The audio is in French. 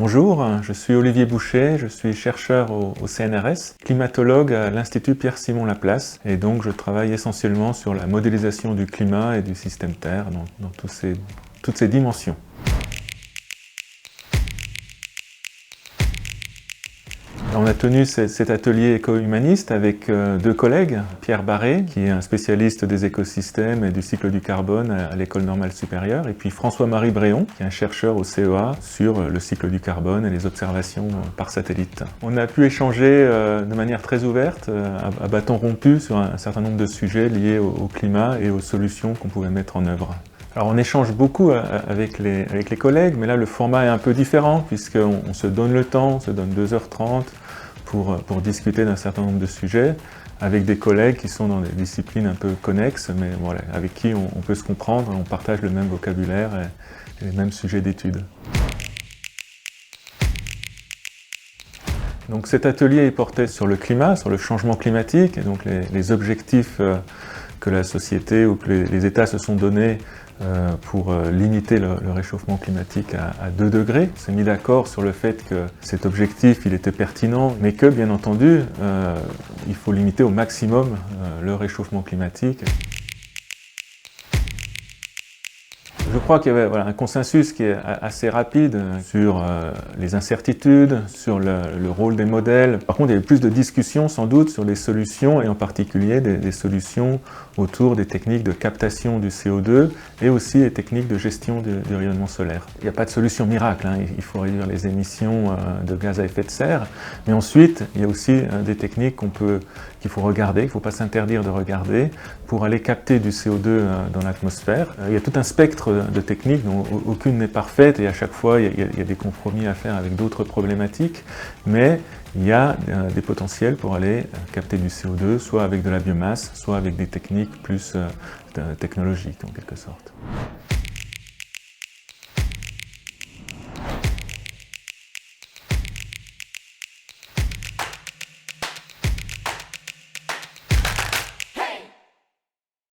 Bonjour, je suis Olivier Boucher, je suis chercheur au CNRS, climatologue à l'Institut Pierre-Simon Laplace, et donc je travaille essentiellement sur la modélisation du climat et du système Terre dans toutes ces dimensions. On a tenu cet atelier éco-humaniste avec deux collègues, Pierre Barré, qui est un spécialiste des écosystèmes et du cycle du carbone à l'École normale supérieure, et puis François-Marie Bréon, qui est un chercheur au CEA sur le cycle du carbone et les observations par satellite. On a pu échanger de manière très ouverte, à bâton rompu, sur un certain nombre de sujets liés au climat et aux solutions qu'on pouvait mettre en œuvre. Alors on échange beaucoup avec les collègues, mais là le format est un peu différent puisqu'on se donne le temps, on se donne 2h30 pour discuter d'un certain nombre de sujets avec des collègues qui sont dans des disciplines un peu connexes, mais voilà, avec qui on peut se comprendre, on partage le même vocabulaire et les mêmes sujets d'études. Donc cet atelier portait sur le climat, sur le changement climatique, et donc les objectifs que la société ou que les États se sont donnés pour limiter le réchauffement climatique à 2 degrés. On s'est mis d'accord sur le fait que cet objectif il était pertinent, mais que bien entendu il faut limiter au maximum le réchauffement climatique. Je crois qu'il y avait un consensus qui est assez rapide sur les incertitudes, sur le rôle des modèles. Par contre, il y avait plus de discussions sans doute sur les solutions, et en particulier des solutions autour des techniques de captation du CO2 et aussi les techniques de gestion du rayonnement solaire. Il n'y a pas de solution miracle, hein. Il faut réduire les émissions de gaz à effet de serre, mais ensuite, il y a aussi des techniques qu'il faut regarder, qu'il ne faut pas s'interdire de regarder, pour aller capter du CO2 dans l'atmosphère. Il y a tout un spectre de techniques dont aucune n'est parfaite, et à chaque fois il y a des compromis à faire avec d'autres problématiques, mais il y a des potentiels pour aller capter du CO2, soit avec de la biomasse, soit avec des techniques plus technologiques en quelque sorte.